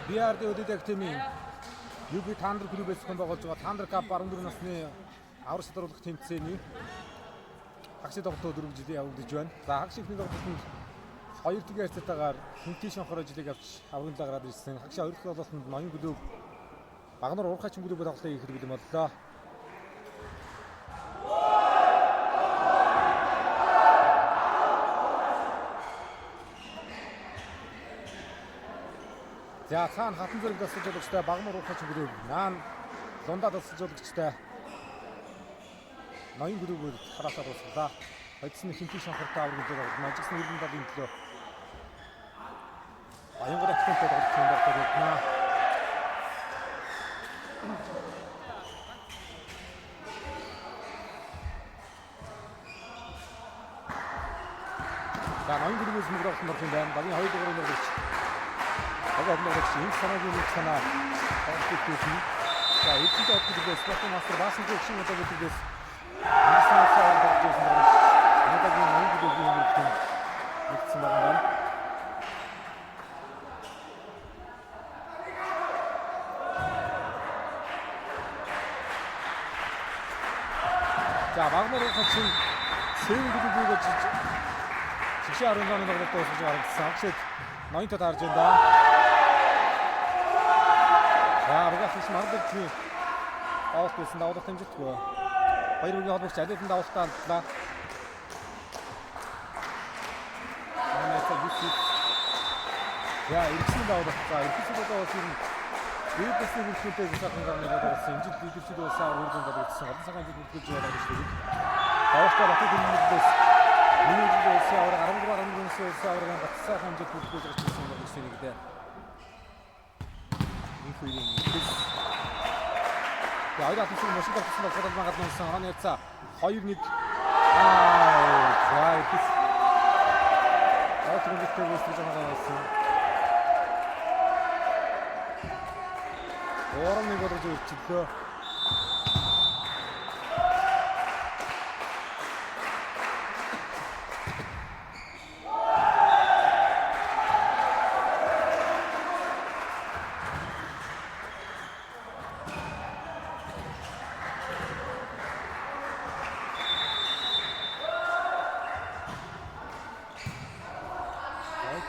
BRD өдөдөг тэмийн UB Thunder клубээс хэн байгуулж байгаа Thunder Cup 14 насны аврал шалгаруулах тэмцээний хагшид тоглолтууд 4 жилийн явагдаж байна. За хагшид ихний тоглолтод 2 тгийн харьцаатаагаар Хинти шонхороо жилиг авч аврагын лаграад ирсэн. Хагшид 2 дахь тоглолтод ноён клуб Багнар уурхайчин клуб тоглолтыг хийх бэлэн боллоо. За цаана хатан зэрэг тасалж жологчтой Багнар уурхайчин клуб наан лундаа тасалж жологчтой ноён клубүүд хараасаа дуусгалаа. Хоцсон Хинти шонхортой аврагын лаграад мажигсан иргэн далын төлөө Баянгар актентэй тоглолт байна. За ноён клубээс мөрөглөх юм байна. Багийн 2 дугаар мөрөгч. Багийн энэ санаагийн нэг санаа тоглолтын. За эцэг клубээс спортын мастер Баасан гүшин удаа клубээс Нисанасаа тоглож байсан. Багийн ноён клубийн нэгдсэн байгаа юм. За Багнар уурхайчин Сэвэн клубыг Шигшээ 10 оны тоглолтод дуусгаж харагдсан. Хагшид ноёнтой таарж байна да. За багаас мардагчны авалт байсан давлах хэмжээгүй. Баяр үргийн холбогч алиутан давалтаа алдлаа. За ирсэн давлах. За ирсэн давлах юм. Дэвсний бүрхүүтэй засахын гарныг болсон. Имжил лидершип улсаар үргэлж болгосон. Олон цагаан жил бүрхүүлж байгаа гэж байна. Давалтаа батад хүмүүст Миний улсаар 13 улсаар гацсан хэмжээд бүрдүүлж байгаа гэсэн юм байна нэгдээ. Инхүүгийн хэс. Яагаад тийм машин тавьсан бол гадаад магаад нуусан хааны яцаа 2-1 за хэс. Автомобилтэй үүсгэж байгаа байсан. Оромыг бодож өрчлөө.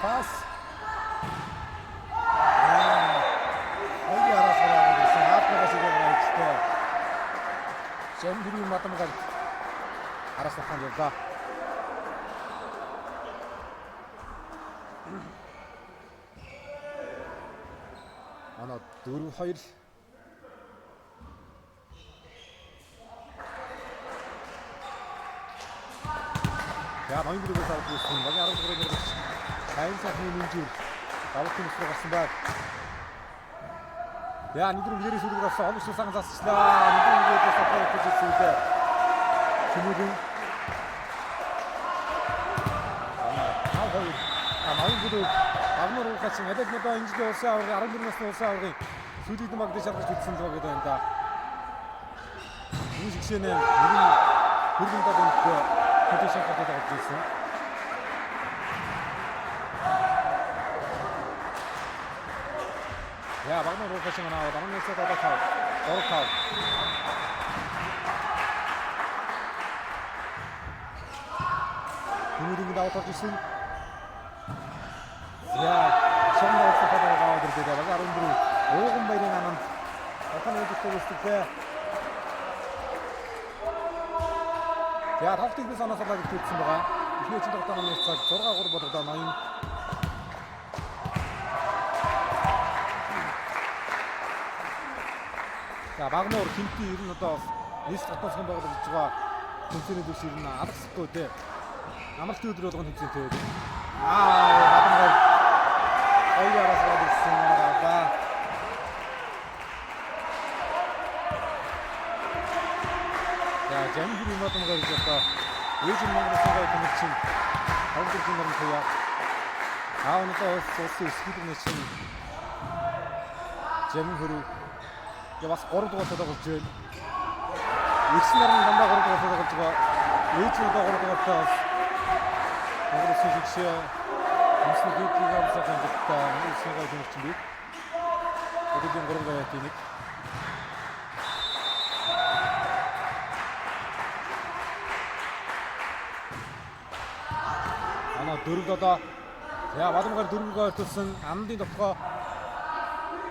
Пас. Жамбирийн матамгал араас ахсан явлаа. Манай 4-2 За ноён клубээс авах гэсэн багийн 10 дугаар мөрөгч Сайн сахны нэмжил давлын өсрөө гарсан байна. Яа нэгэн гэрээс үлгэр авсан олон шилсэн засчлаа. Нэгэн гэрээс сахаа позиционтэй. Хүмүүрэн ноён клуб Багнар уурхайчин алид модоо инжил улсын аваргын 14 насны улсын аваргын сүүлд магадгүй шалгаж үлдсэн л байгаа гэдэг байна. Энэ шигшээнэ бүрэн дагуултай хөдөлсөн хатад тоглож ирсэн. 야, Багнар уурхайчин аваад 11-ээс дороо Хүмүүрийн даваад орж ирсэн. Яа, шамнаа цахаад аваад ирлээ. Багаар өндөр ууган баярын аманд ахын өдөртөө өсөлтөө. Яа, тавтыг би санаасаа гитсэн байгаа. Эхний чинь тогтоох нь цаг 6-3 болгодоо ноён. За Багнар Хинти ер нь одоо нийс татсан байгуулж байгаа тэмцээний дэвш ер нь алгасахгүй дээ. Амралтын өдөр болгоно тэмцээтэй. Багнар ойяраас гадсан байгаа. За Жамбирийн матамгаар гэж одоо Ежин Монголын тэмцээн хавдгийн нэрэн туяа. Аавнаа улсын эсхийдний чинь Жамбир бас 3 дугаар тоглож байна. Ирсэн нарны дандаа 3 дугаар тоглож байгаа. Ежин удаа 3 дугаартай Монголын шигшээ Мөсний дэвтгийг авсан гэдэг та Мөсний гой хэмжээнд Өдөрийн 3 гол тийг. Ана дөрөв одоо яа Баламгаар 4 гол төлсөн Амдын товхоо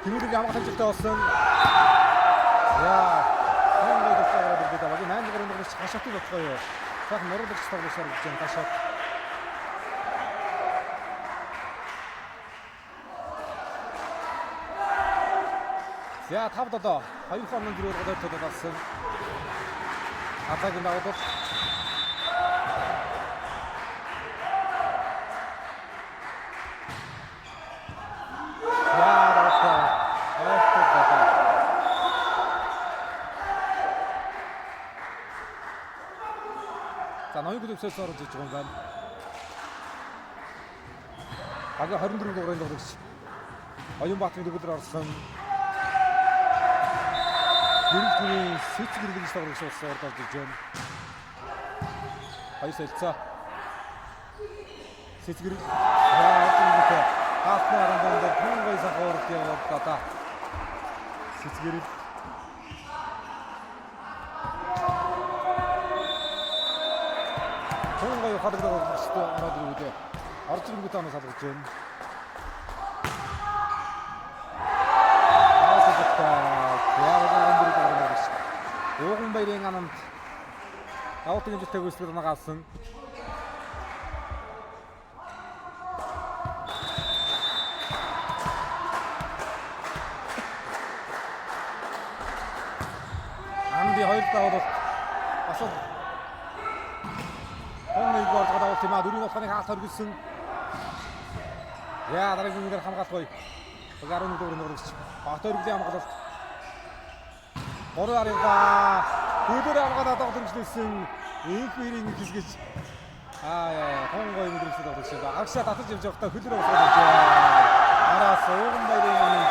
Тэмүрийг ямаг хамжилттай болсон. Яа Тэмүрийг товхоо гараад ирдэг байгаа. 8 гол нэрч хашаатын товхоо юу. Сайхан нуруулагч тоглосоор гэж байна хашаат. За 5 доо 2 форнын дөрөөр гол төлөвлөсөн. Атагийн даваад за ноён гүлөвсөөс орж иж байгаа юм байна. Ага 24 дугаар тоглогч. Оюнбаатарын дөрөвдөр орсон. Гэрэлтний сэт гэрэлж тоглогч болсон орж иж байна. Хоёр солилцоо. Сэт гэрэл. Хатны аранданд тунгай сахуурд яваад одоо сэт гэрэл. Тунгай хадагдаг болчихтой ороод ирүүдээ. Орж ирэнгүүт анаа салгаж байна. Ууган баярын анамд давтын жигтэй гүйцэтгэл нагаасан. Амди хоёр даваад бас Томны гол даваад тийм аа дөрвийн болохыг хаалт хоригдсон. Яа дараагийн үгээр хамгаалахгүй. 11 дугаар нөрөгч. Батөрглийн хамгаалалт. Ораарга хөдөр авгаад тогломжлсэн их бэрийн хэсгэж хонгой мэдрэмжтэй тоглож байгаа. Агшаа татаж явж байхдаа хөдөр аваад араас ууган баярын амын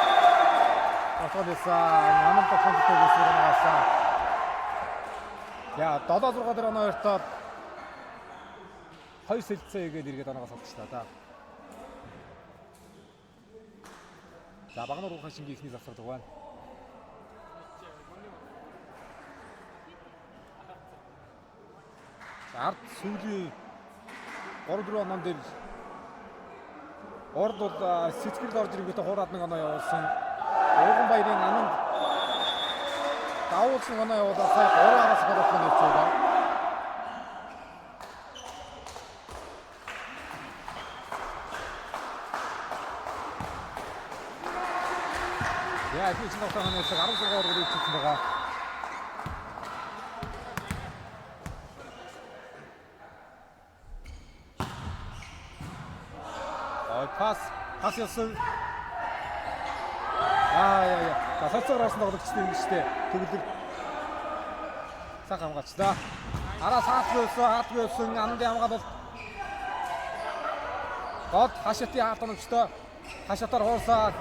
авахлаасаа намын тохиолдолтой гэсэн нагаасаа. Яа 7-6 дээр оноортоо хоёр сэлцээ игээд иргэд оноогоос авчихлаа да. За багнаар ухаан шингийн ихний завсардаг байна. Ард сүүлийн 3-4 онон дээр орд бол сэтгэл орж ирэнгүүтээ хуураад нэг оноо явуулсан. Ууган баярын аманд давуулсан оноо явуулаад сая 3 араас голох нь явж байгаа. Яа их чинь тоглох нь 16 оргол ичсэн байгаа. Пас ясан. Яа. Салцаараас тоглогчтой юм шүү дээ. Төгөлөг. Цаг хамгаалчлаа. Араас хаалтгүйсэн амдын хамгаалалт. Гол хашаатын хаалтгүйстэй. Хашаатаар хуурсаад.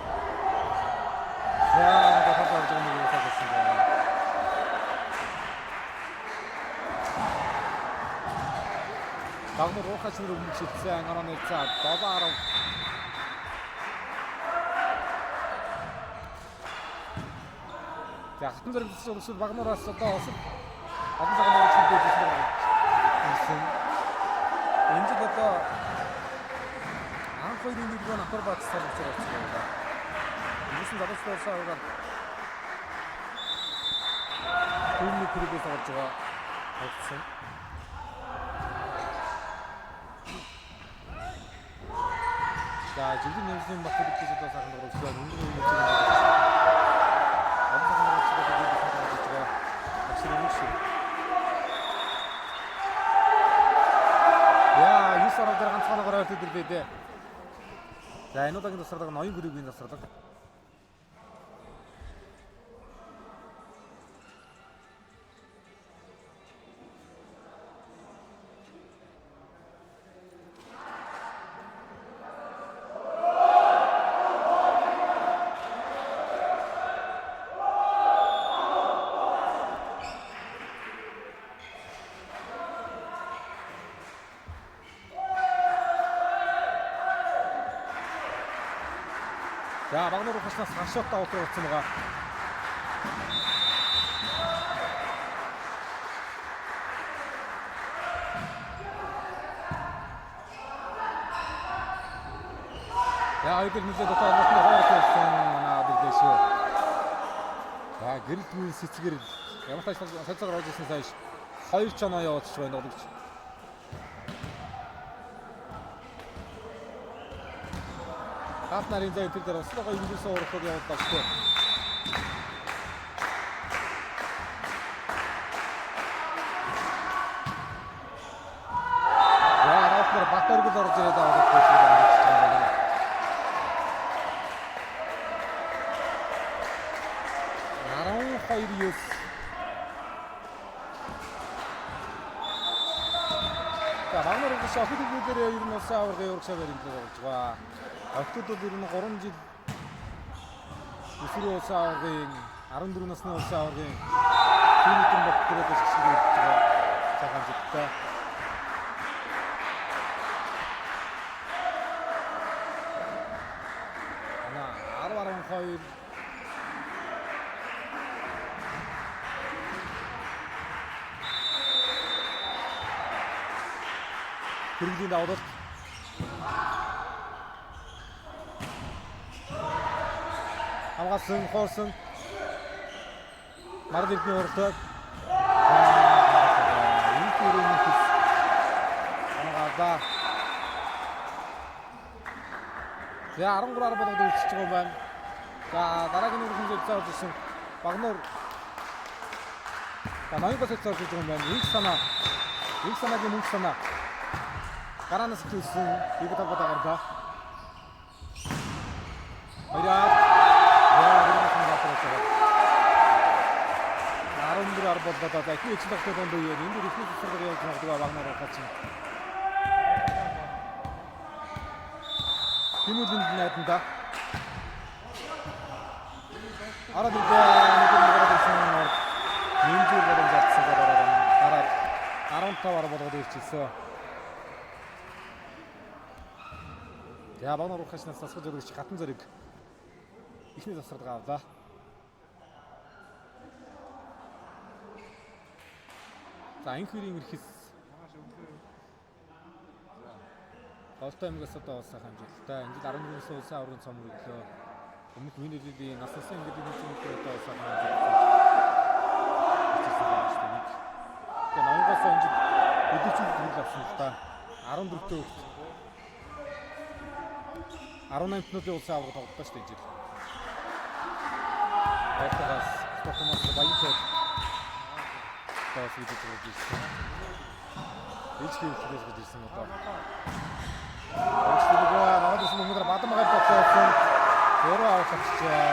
Яа, гол орж байгаа юм хэлсэн байна. Багнуур ухаач нэр өмчилсэн ангараа нэлцээ 7-10. За хатан зэрэгсэн өсвөл багнуураас одоо осол олон цагаан өргөжлөлтэй байсан. Энд л одоо анх хоёрын нэгэн апар бацсаар очиж байгаа. Юусэн залуучдаас аваад түүний клубээс орж байгаа хэлсэн. За жилийн нэмсэн батлагдсан одоо сайхан дуурайсан өндөр үеийн яа, юусаар дээр ганцхан гараад ирлээ дээ. За энэ удаагийн тасралга ноён гүрийн тасралга. За Багнуур ухаснаас хашаат аут болсон байгаа. За хоёул нэлээд одоо олонтны хоорт болсон манай дэвдээ шүү. За гэрэлтгүй сэцгэр ямар ч цацгаар орж ирсэн сайш 2 ч оноо явуулчих байна боловч. Хат нарын зай тэр дээр ослогоо инглисээ урахад явуулдаг шүү. За Рафтер Батаргул орж ирээд аваад байсан. 12-9. За Багнуур ухаас охидуудээр ер нь улсын аваргын урагшаа баримтлал болж байгаа. Охидууд бол ер нь 3 жил өсвөр улсын аваргын 14 насны улсын аваргын тимийн бодлогоос хэсэг болж байгаа. Цагаан жилдээ. Ана 10-12 Хэрэглийн давуулт хамгаалсан хоосон Мардивны уралдаад энэ төрөний хэс хамгаалаа. За 13 болгоод үлдчихэж байгаа юм байна. За дараагийн үргэлжлэл зөвлөж ирсэн Багнуур за ноёнгоос зөвлөж байгаа юм байна. Их санаагийн мөнгө санаа гараанаас төлсөн нэг тавгад агарлаа. Хоёроо. Арундраар болдоо за их ичл тогтоод онд үе. Энд их цэцэрэг явж байгаа Багнуур ухаач. Тимүлэнд найданда. Араад нэг ирсэн. Нэмжүүр болон залтсан гараад 15-аар болгоод ирчихсэн. За Багнуур ухааснаас засгаж өргөж хатан зэрэг ихний засварга авлаа. За анхирийн эрхэс Голтой аймгаас одоо улсын хамжилттай энэ жил 11-ээс улсын аваргын цом өглөө өмнөх миний жилийн нас насны ингээд нэг одоо улсын хамжилт. Тэгээ ноёнгоос энэ жил өдөржил хөл авсан л та 14-т 18 минутын улсын аварга тоглолтоо шүү дээ энэ жил. Айтгаас Стокмос баянтай таас видео хийсэн. Ичгийн хэлээс гэж ирсэн одоо. Өөрсдөө надад юм өнөөдөр бадам гал болсон. Өөрөө авчихжээ.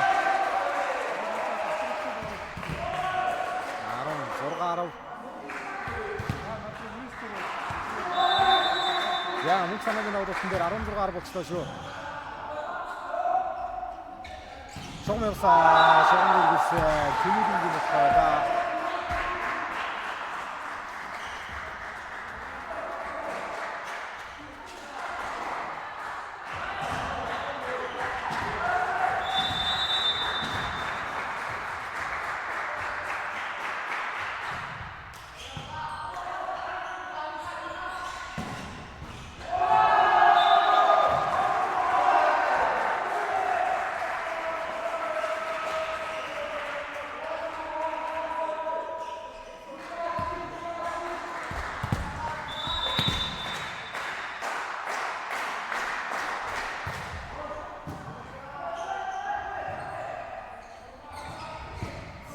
16-10. Яа, мөн санаагийн авуулсан дээр 16-аар болчихлоо шүү. Шогмерсаа шогмерс тэмүүлэн гинэхаа.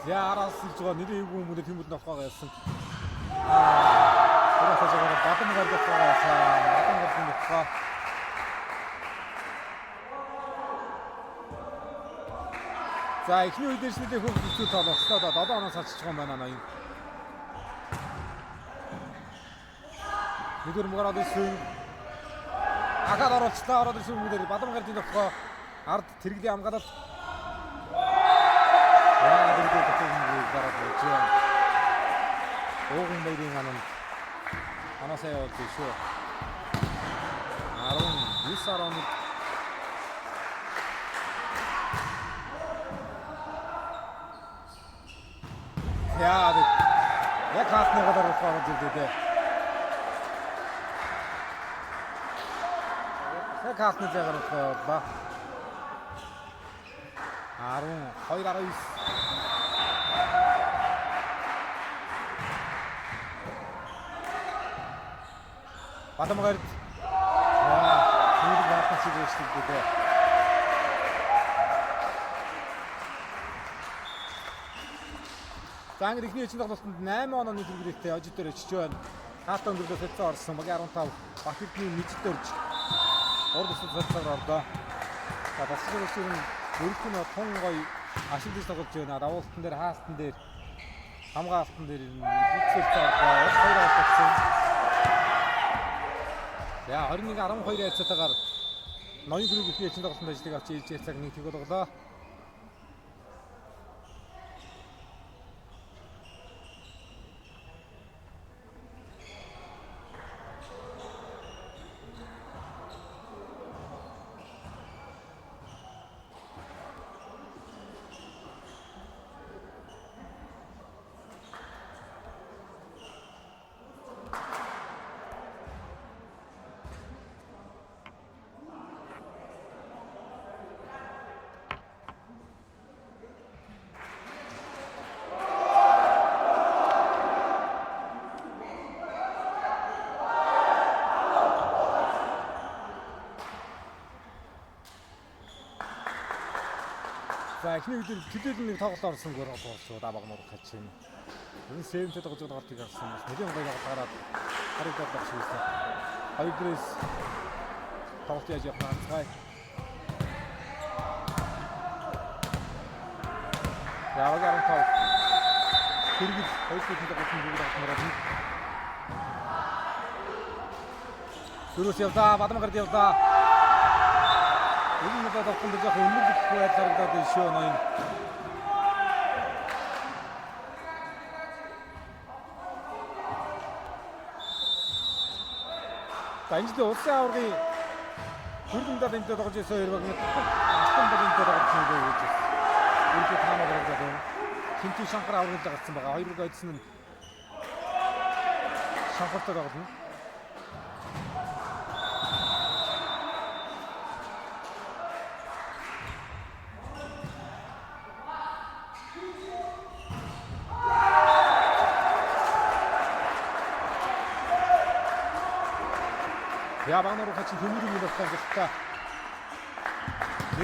Яараас илж байгаа нэрээ эвгүй хүмүүст тэмүүлэн авах байсан. Тэрээс ажигаар бадам гаргах байсан. Бадам гаргах. За эхний үеийн шилдэг хөвгт хэцүү тал боллоо. 7 оноос хачиж байгаа юм байна ноён. Нэгэр мөрөд ирсэн. Ахаар оруулчлаа. Ороод ирсэн хүмүүст бадам гаргах авах. Ард тэрэглийн хамгаалалт Огон байрын анасаа явуулж шүү. 19-11 Яа яг хаалтны гадар ухаад ирдээ. Яг хаалтны зайгаар ухаалаа. 12-19. Бадамгард нэг хатан шиг өсөлтөө. За англи ихний эцэг тоглолтод 8 онооны төгрөгтэй Ожидор очиж байна. Хаалтан өнгөрлөө солилцоо орсон. Багийн 15 Баатарны мэдэд орж урд өсөлт солилцоогоор орлоо. За басгийн өсөлт өргөн тун гоё ашиглаж тоглож байна. Давуултан дээр хаалтан дээр хамгаалтан дээр бүцэлтэй орлоо. 2 авчихсан. Яа 21-12 хязгаартайгаар ноён гүрэг ихний эцэг тоглолтод ажлыг авч ээлж яцаг нэг тэг болголоо. За эхний үеэр төлөөлөл нэг тоглолт орсон гөр болчихсон да баг нуур хачин. Энэ сэмтэй тоглож байгаа галтыг авсан бас нэлийн гоё гараад харагдаад байх шиг байна. Хоёр дээрээс тоглолт яаж явах нацгай. Яагаад 15 хэрэгэл хоёр дахин тоглолтын бүгд авмаар байна. Дөрөс явдаа, Бадамгард явдаа. Энэ надад тоглолт гэж яг өнөрлөх байдлаар даа шүү ноён. Таньд улсын аваргын хөргөндөө энэ тоглож байсан хоёр багийн алтан багийн тоглож байгаа гэж байна. Үүнтэй таамаг гаргаж байна. Хинти шанхар аваргаж гарсан байгаа. Хоёр баг ойдсон нь шанхартай тоглоно. Я багнаар хачин төмөрийг нь болсон гэхдээ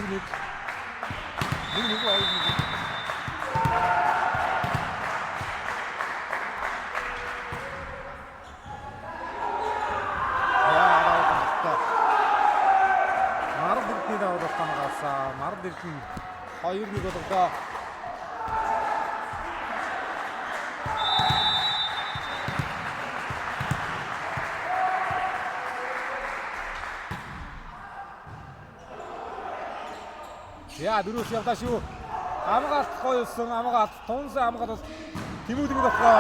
нэг аяг. Мард ирдний даваад тамгаасаа мард ирдэн 2-1 болголоо. Яа дөрөс явдаа шүү. Амгаалт гоёсон амгаалт тунсан амгаалт тэмүүлэг болохоо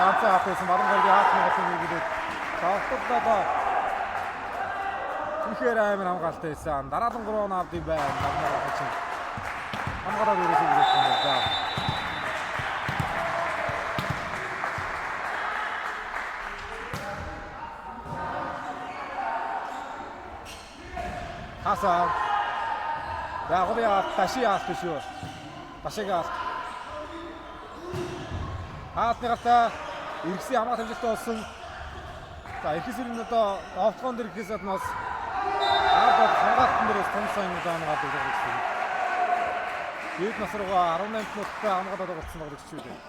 ганцаа авчихсан Бадамгаргийн хаалтны болсон нэгдээд тоглолтоо ихээр амар амгаалт байсан. Дараалан 3 он авд юм байна. Бадамгаар хачин амгаалаад өрөөсөө ирсэн юм да. Хасаа я гоо таши яалт шүү. Ташиг яалт. Хаалтны гартаа иргэсийн хамгаалалт амжилттай болсон. За ихэсэр нь одоо офтгон дээр ихэс аднаас хамгаалтан дээрээс томсон юм даангаад байгаа гэсэн. Дэд насруугаа 18 минуттай хамгаалаад болсон байгаа гэж байна.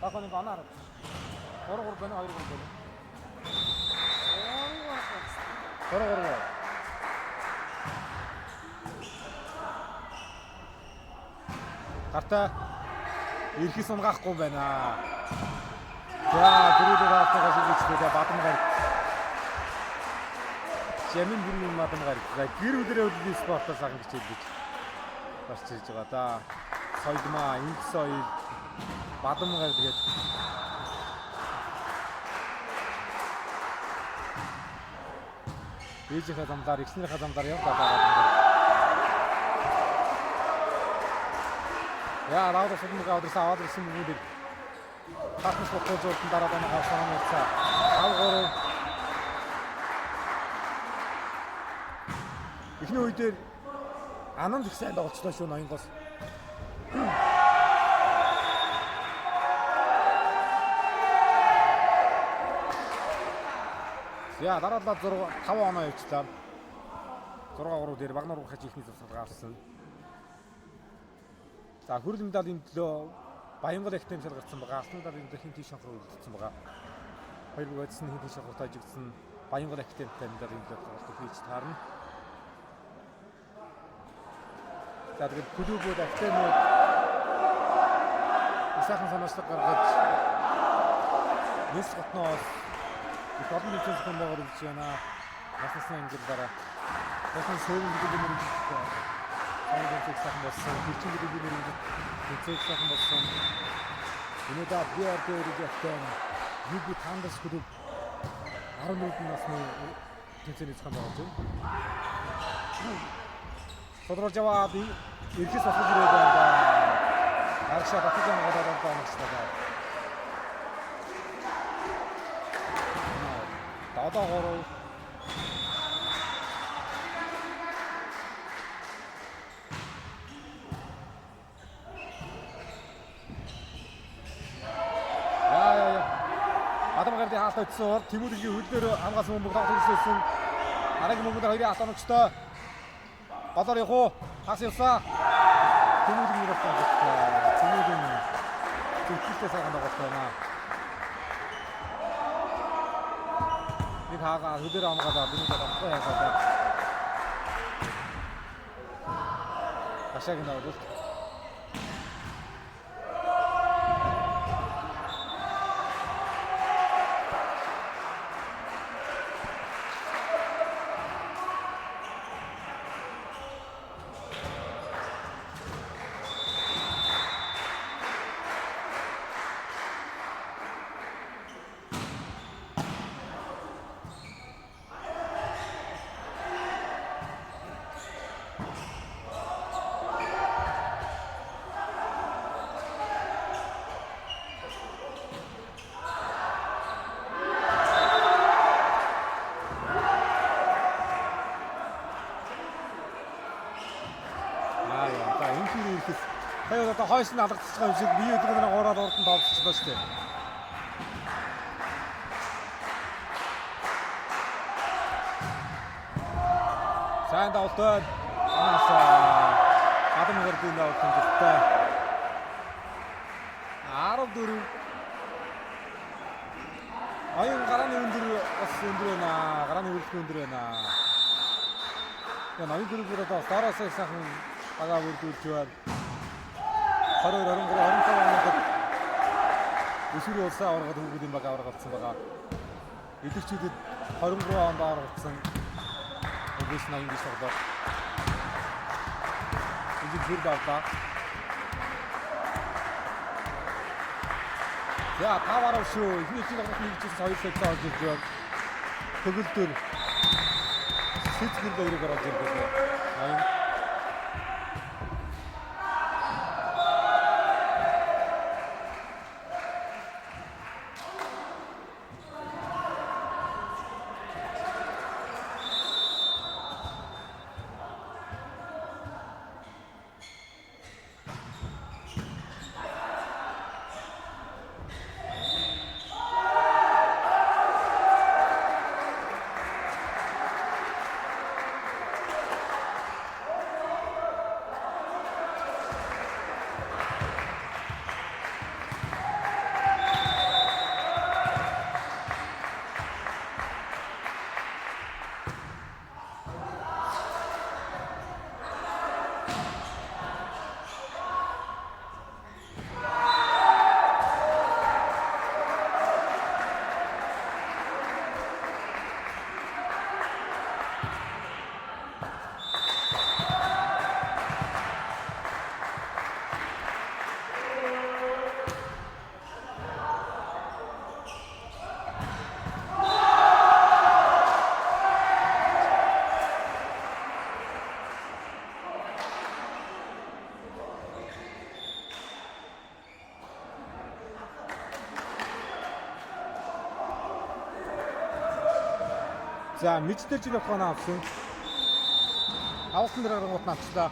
Баханы банаар. 3 байна 2 байна. Гурав. Гартаа ирэхээс унгаахгүй байна. За дөрөвдөө автогоо шилжүүлээ Бадамгар. Жамин бүрийн Бадамгар. За гэр бүлэрээ үлдээ спортоос аган хичээлж гарч ирж байгаа да. Соёлмаа, инх соёл Бадамгар тэгээд ээжийнхээ замдаар, эхнэрийнхээ замдаар явдаа байгаа. За даваад судалгаа аваад аваад ирсэн бүгдийг хатмас бодлоо зурдан дараа данаа гарсан мэцээ. 5-3 эхний үе дээр Ананд их сайн тоглолцлоо шүү ноёнгоос. За дараалал 5 оноо явууллаа. 6-3 дээр Багнуур хаж ихний засвар гарсан. За хөрөл медалийн төлөө Баянгол их тэмцэл гарсан байгаа. Алтан медалийн төлөө хин тийш шанхруу үлдсэн байгаа. Хоёр бүгдсэн хин тийш шанхруу таажигдсан Баянгол их тэмцэл медалийн төлөө тоглолт хийж таарна. За тэгээд клубүүд актемууд исахан санаачлаг гаргаж нэс готноос их олон нийтийн зөвхөн байгаад ирж байна. Насны ангиллаараа Яхан сөрөг гэдэг юм уу? Сайхан сайхан болсон. Хичээл гэдэг юм уу? Хичээл сайхан болсон. Өнөөдөр биар дээр ихтэй юг тандас клуб 11 насны тэнцэнээс хам болж байна. Тодорхойлж аваад эрхэс босож ирээд байна. Арчаа татсан гадаад байна. Даваа гороо Адамгарды хаалт өтсөн Тимүргийн хөлөөр хамгаалсан бөмбөг тоглолцсон. Арагийн бөмбөг хоёрын хатанагчтай голоор явах уу? Хас явсаа. Тимүргийн нэрээр тоглолцсон. Тимүргийн зөвхөлтэй сайхан тоглолт байна. Нэг хаагаа хөлөөр хамгаалаад бүгд тоглохгүй ясаа. Ашаагийн тоглолт. Тэгээд одоо хойш нь алгацчих юм шиг бие өдгөө нэг ороод урд нь тоолчихлоо шүү дээ. Сайн давтал анаас Адамгардын давтал гэлтэй. 14 аян гарааны өндөр бас өндөр байна. Гарааны үлдэх өндөр байна. Тэгээд ноён гэрүүгээр одоо стараас сайхан бага бүрдүүлж байна. 22 23 оноогод өсвөр улсаа аваргаад хүүхдийн баг аваргалцсан байгаа. Идэвхжүүдэд 23 онд аваргалцсан. Өглөөс нь ингэж тоглоо. Энд зүр давтаа. За таваарав шүү. Эхний чинь тоглох нэгжээс 2 сая орж ирж байна. Төгөлдөр сэцгэр баярыг орж ирж байна. За мэддэл жил авахна авсан. Авсан дээр гарангуут навчлаа.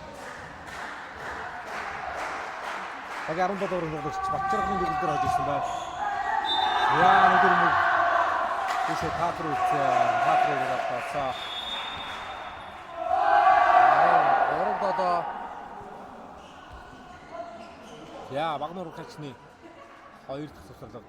Яг 17 орон тоглогч Батчаргын гол дээр хожиж ирсэн байна. Яа нэгэр нэг тийш татруу гаргасан. Ордоо яа Багнуур хачны 2 дахь тусалга.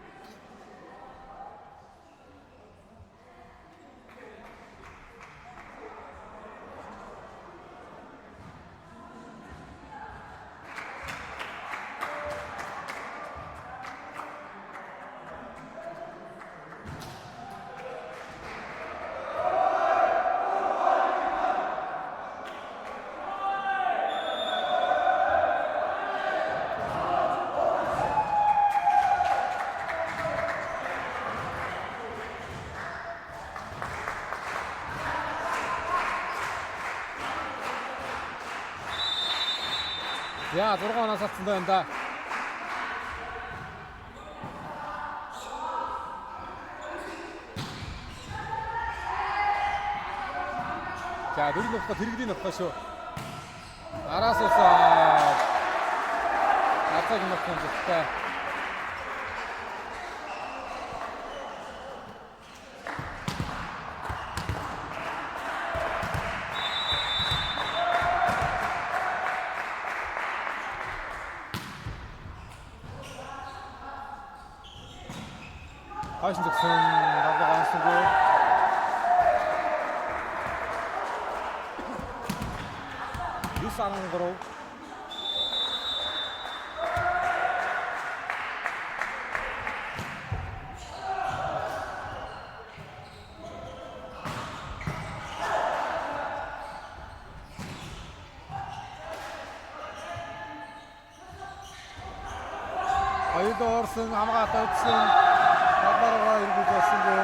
야, 6 оноос авсан байна да. За, дөрөв нөхөд хэрэгдийн нөхөд шүү. Араас усаа. Атаг нөхөд зүгтээ. Хайшин зөвсөн даваа ганцгүй. Юусан гөрөө. Хоёрдоорсон хамгаалалт өгсөн. Бабарга иргүүд бассангүй.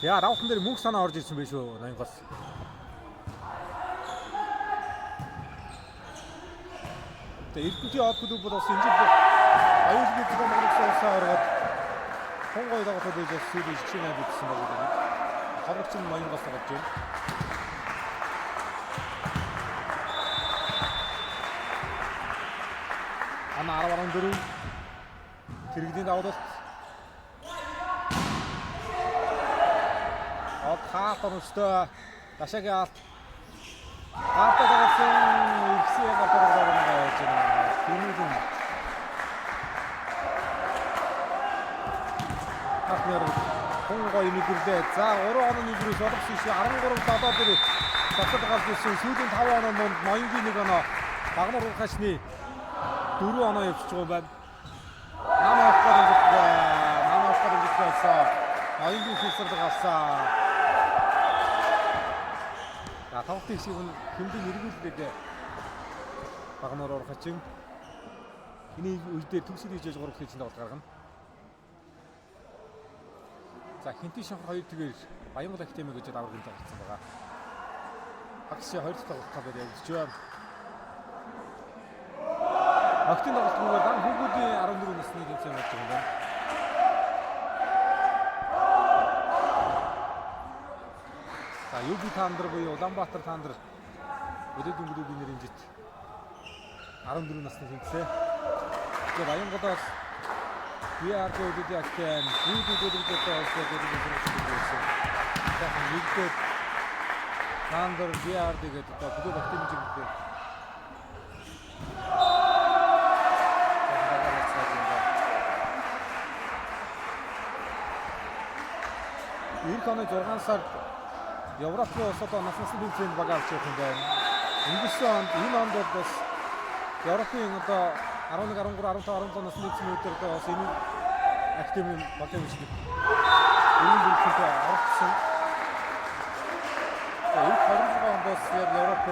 Яа, давхан дээр мөнгө санаа орж ирсэн байх шүү. Ноёнгоос. Тэгээ иргэдийн од клуб бол бас энэ жил аюулгүй төлөвлөгөөсөө ороод Хонгой дагуулад байж сүүлийн хичээнэ бичсэн байгаа. Хаврагчин Ноёнгоос гарч байна. Ана 14 тэрэгдийн давуулалт хаалттай гашаагийн алт хаалттай дагсан ихсээ гадар байгаа байж байна. Тэмүүлэн хатнаар Хонгой нэгэрлээ. За 3 оны нэгрээс олгосон шиг 13-7 дээр татад гарч ирсэн. Сүүлийн 5 оноо донд Ноёнгийн 1 оноо Багнуур хашны 4 оноо явчихж байгаа байна. Намайг авахгүй Ноёнгийн филсэрд гарсан. За тавтын шиг хэмдэг эргүүлдэг Багнуур хачин. Энийг үедээ төгсөл хийж яж 3 хэсэгт тоглолт гаргана. За Хинтийн шанхар 2 тэгээр Баянгол Академи гэж даваргын тоглолцсон байгаа. Агши 2 дахь тоглолтоо дээр явж байна. Актын тоглолтоор дан хүүгүүдийн 14 насны тэмцээн болж байгаа юм байна. За Юби Тандр буюу Улаанбаатар Тандр өдөөдөн клубын нэрийн жит 14 насны тэмцээн. Тэгээ Баянголоос VR дэдийг акэн үүдүүдүүдээ олсон. Тэгэхээр нэгдээд Тандр VR дэгээд одоо клуб активч гэдэг. Ирэх оны 6 сард Европын улсад насны тэмцээнд баг авч явах юм байна. Өнгөрсөн онд энэ онд бол бас Европын одоо 11, 13, 15, 16 насны тэмцээнүүдээр бас энэ активын болон үүсгэж энэ бүлгүүтэй оролцсон. Энэ 26 онд бас Европ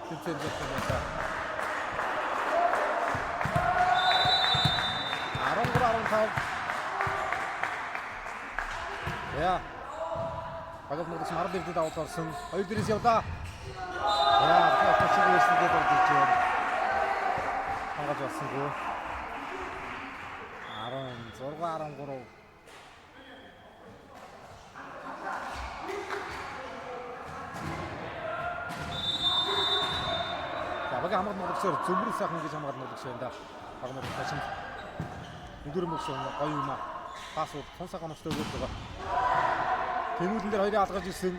тэмцээнд явсан байна. 13, 15 яа Багов нутагч 12-д давалт орсон. 2 дээрээс явлаа. Яа, төвчийг ирсэндээ дурдж байна. Хангаж болсонгүй. 16-13. За, багийн хамгаалт нутагчаар зөмрөл сайхан гэж хамгаалт нутагч байна да. Багийн нутагч өдөр мөсөн гоё юм аа. Пас уу тун сайхан оновчтой өгөөд байгаа. Тэмүүлэн дээр хоёрыг алгаж ирсэн.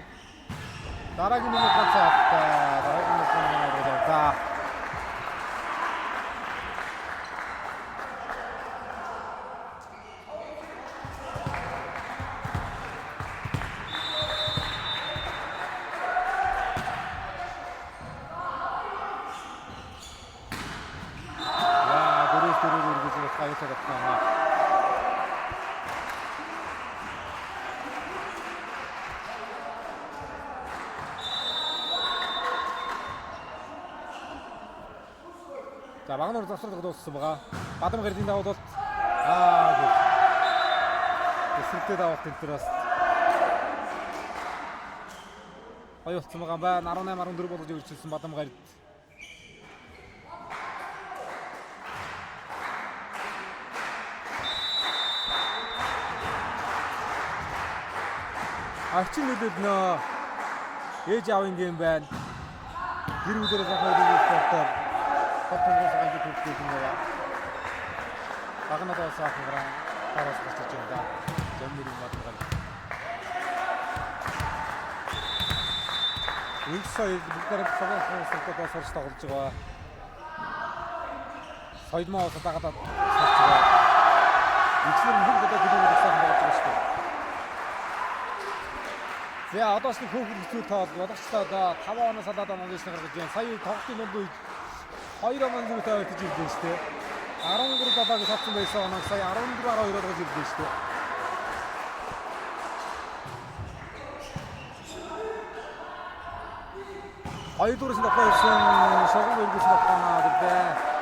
Дараагийн нэг ганцаа дараагийн нэг за. За багнаар завсралт дууссан байгаа. Бадам гэрлийн давуулт эсрэгтэй давуулт энэ төр бас гоё болсон байгаа байна. 18-14 болгож өргөжүүлсэн Бадам гэрд. Арчин нөлөөлт нөө ээж аавын гейм байна. Гэр бүлээрээ захиалж спортоор Хотгоос ганц төлөвлөж байгаа. Багнадаас ахгараа тараас гарч байгаа. Жаммэрийн матгаар. Үнсээ бүгдээр цагаас суултаа сурч тоглож байгаа. Соёлмоо садагаад сурч байгаа. Эцгээр нь бүгдээ төлөвлөж байгаа болж байгаа шүү дээ. За одоо ч хөөхөр хэцүү тоо бодогчдоо 5 оноос хадаад оноос гаргаж байна. Сая тоглолтын дунд 2 он зүйтэй байж ирлээ шүү дээ. 13 далааг татсан байсан оног сая 14-12 болгож ирлээ шүү дээ. Хоёрдугаарс нь авсан шогон өргөс авахнаа гэдэг.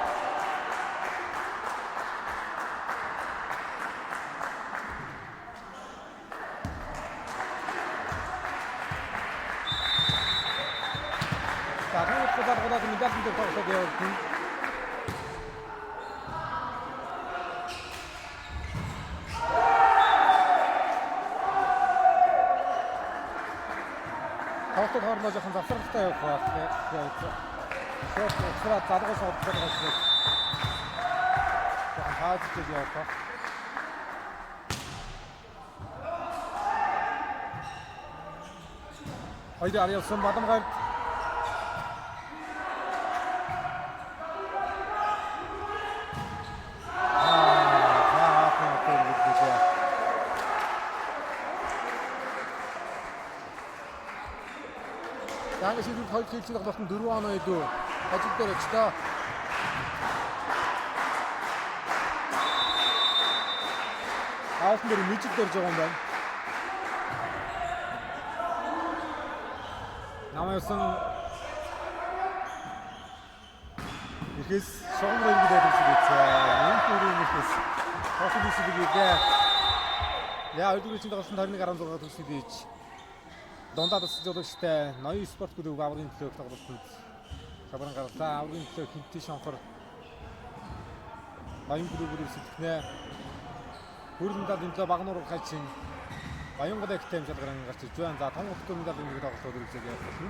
Гадаад медаль дээр тоглох явуулсан. Тоглолт хоорондоо жоохон завсралтай явах байх. Шууд задгаас ордог гэж. Жоохон хаажиж явах. Хоёрын арьяасан Бадам гэрд Англи шийдвэр хоёр хэлцэг болон 4 оноо идүү ажил дээр очтоо. Аалтан дээр мэжил дөрж байгаа юм байна. Намайсан ихэс шогон өргөд байдаг гэсэн. Энэ төрлийн ихэс хосол исэлгээ. Яа өдөрийн чинь тоглосон 21-16 төгсөд ийж дундаа тасч жолоочтой ноён спорт клуб аврагын төлөө тоглолтод шабран гарлаа. Аврагын төлөө Хинти шонхор ноён клубээр сэтгэнэ. Хүрдэндээ дэмжлээ багнуур хачин Баянгол ихтэй хэмжээлгээр гарч иж байна. За том хөтөлбөрийн тоглолтод үргэлжлүүлж явах болно.